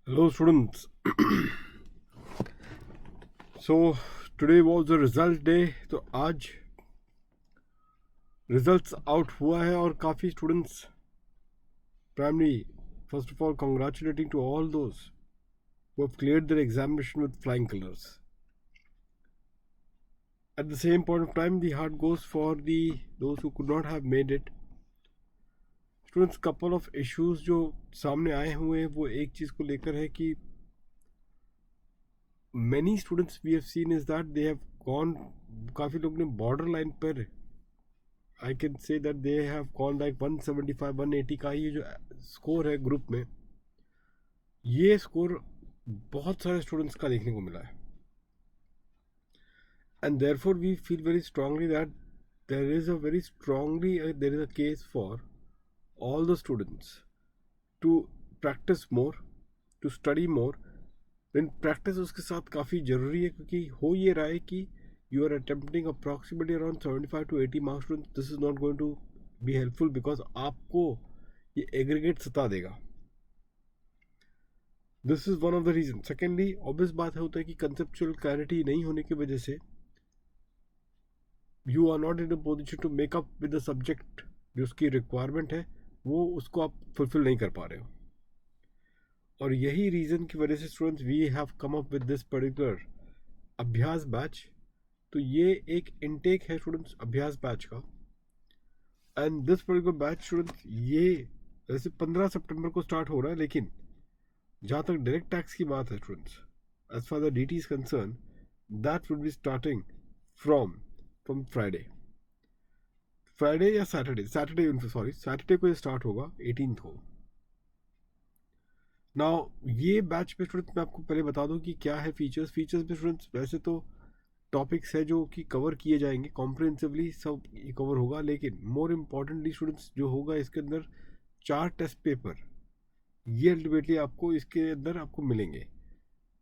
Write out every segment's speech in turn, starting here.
Hello, students. So today was the result day. तो आज results out हुआ है और काफ़ी students primary, first of all, congratulating to all those who have cleared their examination with flying colors. At the same point of time, the heart goes for those who could not have made it. Students, couple of issues जो सामने आए हुए हैं वो एक चीज़ को लेकर है कि many students we have seen is that they have gone, काफ़ी लोग ने border line पर I can say that they have gone like 175 180 का ये जो स्कोर है ग्रुप में, ये स्कोर बहुत सारे स्टूडेंट्स का देखने को मिला है. And therefore we feel very strongly that there is a case for all the students to practice more, to study more. then practice उसके साथ काफ़ी ज़रूरी है, क्योंकि हो ये रहा है कि you are attempting approximately around 75 to 80 marks. This is not going to be helpful because आपको ये aggregate सता देगा. This is one of the reasons. Secondly, obvious बात होता है कि conceptual clarity नहीं होने की वजह से you are not in a position to make up with the subject. जो उसकी requirement है वो उसको आप fulfill नहीं कर पा रहे हो. और यही रीज़न की वजह से students we have come up with this particular Abhyas batch. तो ये एक इनटेक है स्टूडेंट्स अभ्यास बैच का. And this particular batch students ये वैसे 15 सितंबर को स्टार्ट हो रहा है, लेकिन जहाँ तक डायरेक्ट टैक्स की बात है students, as far the DT is concern, that will be starting from Friday या सैटरडे को ये स्टार्ट होगा 18th को. नाउ ये बैच में स्टूडेंट्स मैं आपको पहले बता दूं कि क्या है फीचर्स में स्टूडेंट्स. वैसे तो टॉपिक्स है जो कि कवर किए जाएंगे कॉम्प्रिहेंसिवली, सब कवर होगा, लेकिन मोर इम्पॉर्टेंटली स्टूडेंट्स जो होगा इसके अंदर 4 टेस्ट पेपर ये अल्टीमेटली आपको इसके अंदर आपको मिलेंगे.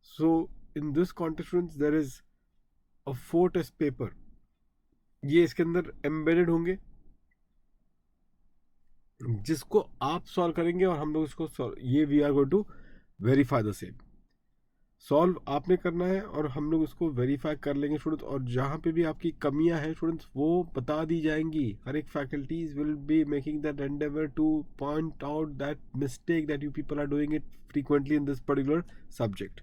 So in this context students there is a 4 test paper, ये इसके अंदर एम्बेडेड होंगे जिसको आप सॉल्व करेंगे और हम लोग इसको ये we are going to verify the same. Solve आपने करना है और हम लोग इसको वेरीफाई कर लेंगे स्टूडेंट्स. और जहाँ पे भी आपकी कमियां हैं स्टूडेंट्स वो बता दी जाएंगी. हर एक faculties will be making that endeavour to point out that mistake that you people are doing it frequently in this particular subject.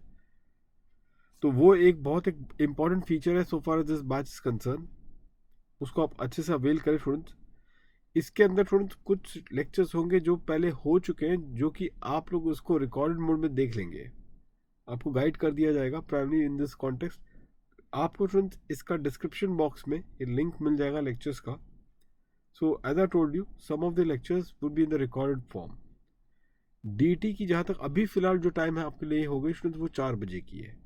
तो वो एक बहुत एक इम्पॉर्टेंट फीचर है so far as this batch is concern. उसको आप अच्छे से अवेल करें स्टूडेंट्स. इसके अंदर स्टूडेंट्स कुछ लेक्चर्स होंगे जो पहले हो चुके हैं, जो कि आप लोग उसको रिकॉर्डेड मोड में देख लेंगे. आपको गाइड कर दिया जाएगा प्राइमरी इन दिस कॉन्टेक्स्ट. आपको स्टूडेंट्स इसका डिस्क्रिप्शन बॉक्स में ये लिंक मिल जाएगा लेक्चर्स का. So as I told you some of the lectures would be in the recorded form. DT की जहाँ तक अभी फिलहाल जो टाइम है आपके लिए हो गई स्टूडेंट्स वो 4 बजे की है,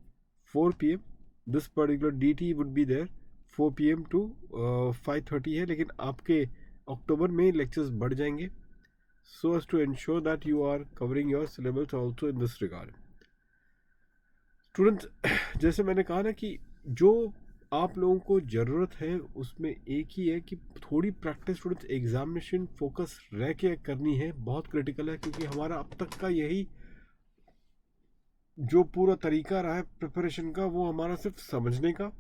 4 PM. This particular DT would be there 4 PM to 5:30 है, लेकिन आपके अक्टूबर में लेक्चर्स बढ़ जाएंगे so as to ensure that you are covering your syllabus also in this regard. Students जैसे मैंने कहा ना कि जो आप लोगों को ज़रूरत है उसमें एक ही है कि थोड़ी प्रैक्टिस स्टूडेंट्स एग्जामिनेशन फोकस रह के करनी है, बहुत क्रिटिकल है. क्योंकि हमारा अब तक का यही जो पूरा तरीका रहा है प्रिपरेशन का वो हमारा सिर्फ समझने का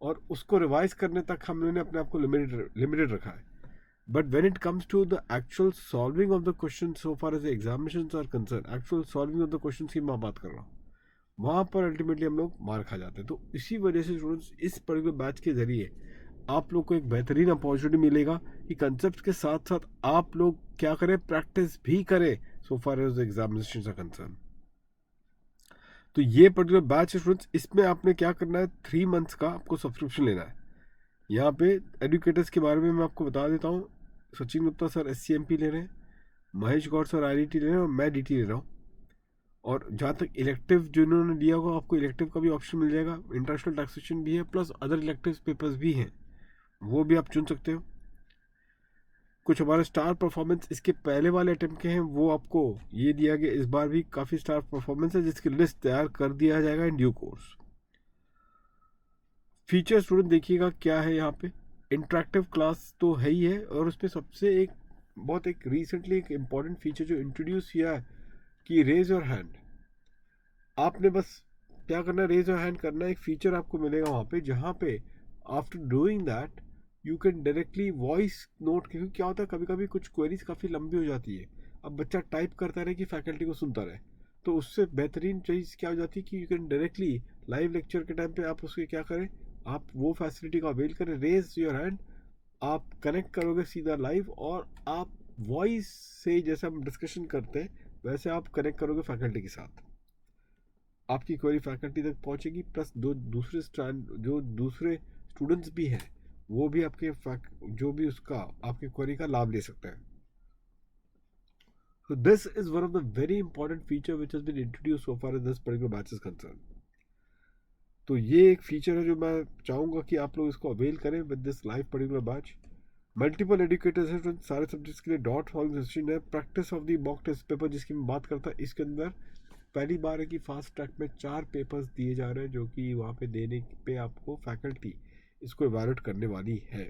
और उसको रिवाइज करने तक हम लोगों ने अपने आप को लिमिटेड रखा है. But when it comes to the actual solving of the question so far as examinations are concern, actual solving of the question की मैं बात कर रहा हूँ, वहाँ पर अल्टीमेटली हम लोग मार खा जाते हैं. तो इसी वजह से स्टूडेंट्स इस पर्टिकुलर बैच के ज़रिए आप लोग को एक बेहतरीन अपॉर्चुनिटी मिलेगा कि कंसेप्ट के साथ साथ आप लोग क्या करें, प्रैक्टिस भी करें so far as examination are concern. तो ये पर्टिकुलर बैच है स्टूडेंट्स, इसमें आपने क्या करना है, 3 मंथ्स का आपको सब्सक्रिप्शन लेना है. यहाँ पे एडुकेटर्स के बारे में मैं आपको बता देता हूँ. सचिन गुप्ता सर SCMP ले रहे हैं, महेश गौर सर IDT ले रहे हैं और मैं DT ले रहा हूँ. और जहाँ तक इलेक्टिव जो इन्होंने दिया होगा आपको इलेक्टिव का भी ऑप्शन मिल जाएगा. इंटरनेशनल टैक्सेशन भी है प्लस अदर इलेक्टिव पेपर्स भी हैं, वो भी आप चुन सकते हो. कुछ हमारे स्टार परफॉर्मेंस इसके पहले वाले अटेम्प्ट के हैं वो आपको ये दिया गया. इस बार भी काफ़ी स्टार परफॉर्मेंस है जिसकी लिस्ट तैयार कर दिया जाएगा in due course. Feature student देखिएगा क्या है यहाँ पे. इंटरेक्टिव क्लास तो है ही है और उसमें सबसे एक बहुत एक रिसेंटली एक इम्पॉर्टेंट फीचर जो इंट्रोड्यूस किया है कि रेज योर हैंड. आपने बस क्या करना है, रेज योर हैंड करना है, एक फीचर आपको मिलेगा वहाँ पे जहाँ पे after doing that you can directly voice note, क्योंकि क्या होता है कभी कभी कुछ क्वेरीज काफ़ी लंबी हो जाती है, अब बच्चा टाइप करता रहे कि फैकल्टी को सुनता रहे, तो उससे बेहतरीन चीज़ क्या हो जाती है कि you can directly live lecture के टाइम पे आप उसके क्या करें, आप वो फैसिलिटी का अवेल करें, रेज योर हैंड, आप कनेक्ट करोगे सीधा लाइव और आप वॉइस से जैसे हम डिस्कशन करते हैं वैसे आप कनेक्ट करोगे फैकल्टी के साथ, आपकी क्वेरी फैकल्टी तक पहुंचेगी, प्लस जो दूसरे स्टूडेंट्स भी हैं वो भी आपके जो भी उसका आपकी क्वेरी का लाभ ले सकते हैं. So this is one of the very important feature which has been introduced so far in this particular batch is concerned. तो ये एक फीचर है जो मैं चाहूँगा कि आप लोग इसको अवेल करें with this live particular batch. Multiple educators हैं सारे सब्जेक्ट्स के लिए, डॉट फॉलोइंग सेशन है, practice of the mock test paper जिसकी मैं बात करता हूँ, इसके अंदर पहली बार है कि फास्ट ट्रैक में 4 पेपर्स दिए जा रहे हैं जो कि वहाँ पे देने पे आपको फैकल्टी इसको इवैल्यूएट करने वाली है.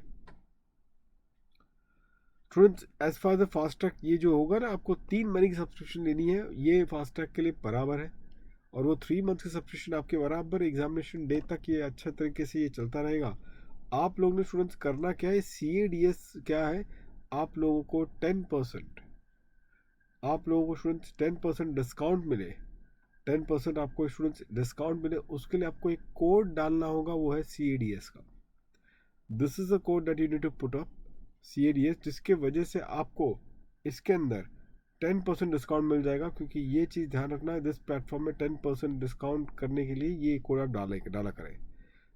Students as far the fast track ये जो होगा ना, आपको 3 महीने की सब्सक्रिप्शन लेनी है, ये फास्ट ट्रैक के लिए बराबर है, और वो 3 मंथ की सब्सक्रिप्शन आपके बराबर एग्जामिनेशन डे तक ये अच्छा तरीके से ये चलता रहेगा. आप लोगों ने स्टूडेंट्स करना क्या है, CADS क्या है, आप लोगों को 10%, आप लोगों को स्टूडेंट्स 10% डिस्काउंट मिले, 10% आपको स्टूडेंट्स डिस्काउंट मिले, उसके लिए आपको एक कोड डालना होगा, वो है CADS का. This is a code that you need to put up, CADS, जिसके वजह से आपको इसके अंदर 10% डिस्काउंट मिल जाएगा, क्योंकि ये चीज़ ध्यान रखना है, दिस प्लेटफॉर्म में 10% डिस्काउंट करने के लिए ये कोड आप डाला करें.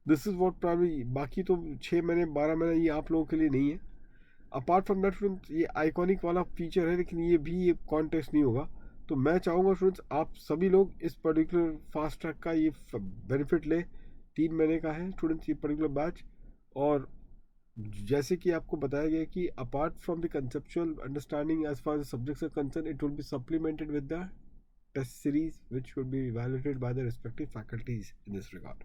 दिस इज़ वॉट प्रॉब्लम, बाकी तो 6 महीने 12 महीने ये आप लोगों के लिए नहीं है. अपार्ट फ्रॉम दैट स्टूडेंट्स ये आइकॉनिक वाला फीचर है, लेकिन ये कॉन्टेस्ट नहीं होगा. तो मैं चाहूँगा स्टूडेंट्स आप सभी लोग इस पर्टिकुलर फास्ट ट्रैक का ये बेनिफिट लें. 3 महीने का है स्टूडेंट्स ये पर्टिकुलर बैच, और जैसे कि आपको बताया गया कि apart from the conceptual understanding as far as subjects are concerned, it will be supplemented with the test series which will be evaluated by the respective faculties in this regard.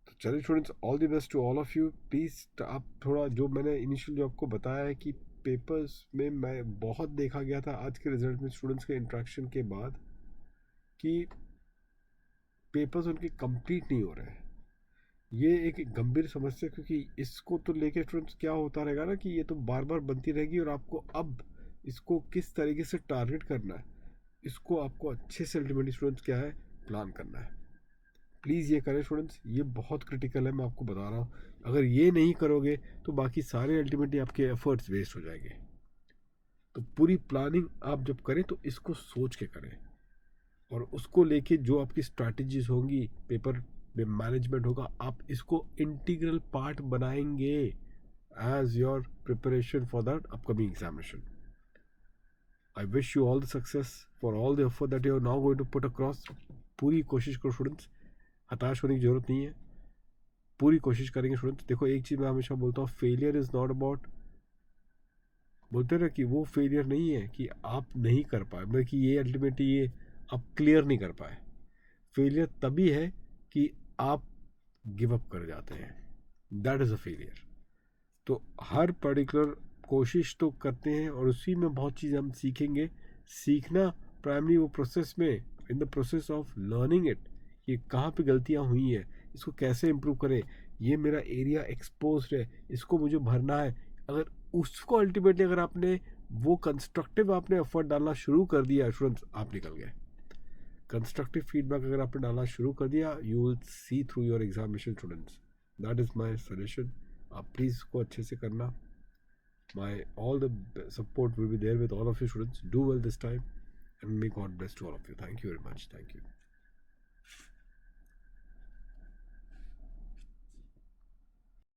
तो चलिए students, all the best to all of you. Please आप थोड़ा जो मैंने initial जो आपको बताया है कि पेपर्स में मैं बहुत देखा गया था आज के रिजल्ट में स्टूडेंट्स के इंट्रैक्शन के बाद कि पेपर्स उनके कंप्लीट नहीं हो रहे हैं. ये एक गंभीर समस्या, क्योंकि इसको तो लेके स्टूडेंट्स क्या होता रहेगा ना कि ये तो बार बार बनती रहेगी, और आपको अब इसको किस तरीके से टारगेट करना है, इसको आपको अच्छे से अल्टीमेटली स्टूडेंट्स क्या है प्लान करना है. प्लीज़ ये करें स्टूडेंट्स, ये बहुत क्रिटिकल है, मैं आपको बता रहा हूँ. अगर ये नहीं करोगे तो बाकी सारे अल्टीमेटली आपके एफर्ट्स वेस्ट हो जाएंगे. तो पूरी प्लानिंग आप जब करें तो इसको सोच के करें, और उसको लेके जो आपकी स्ट्रैटेजीज होंगी, पेपर में मैनेजमेंट होगा, आप इसको इंटीग्रल पार्ट बनाएंगे as your preparation for that upcoming examination. I wish you all the success for all the effort that you are now going to put across. पूरी कोशिश करो स्टूडेंट्स, हताश होने की जरूरत नहीं है, पूरी कोशिश करेंगे स्टूडेंट्स. देखो एक चीज़ मैं हमेशा बोलता हूँ, फेलियर इज़ नॉट अबाउट, बोलते हैं ना कि वो फेलियर नहीं है कि आप नहीं कर पाए, मतलब कि ये अल्टीमेटली ये आप क्लियर नहीं कर पाए. फेलियर तभी है कि आप गिव अप कर जाते हैं, दैट इज़ अ फेलियर. तो हर पर्टिकुलर कोशिश तो करते हैं, और उसी में बहुत चीज़ हम सीखेंगे. सीखना प्राइमरी वो प्रोसेस में, in the process of learning it, ये कहाँ पे गलतियाँ हुई हैं, इसको कैसे इम्प्रूव करें, ये मेरा एरिया एक्सपोज है, इसको मुझे भरना है. अगर उसको अल्टीमेटली अगर आपने वो कंस्ट्रक्टिव आपने एफर्ट डालना शुरू कर दिया स्टूडेंट्स, आप निकल गए. कंस्ट्रक्टिव फीडबैक अगर आपने डालना शुरू कर दिया, you will see through your examination students. That is my suggestion. आप प्लीज़ इसको अच्छे से करना. My all the support will be there with all of you students. Do well this time, and may God bless to all of you. Thank you very much. Thank you.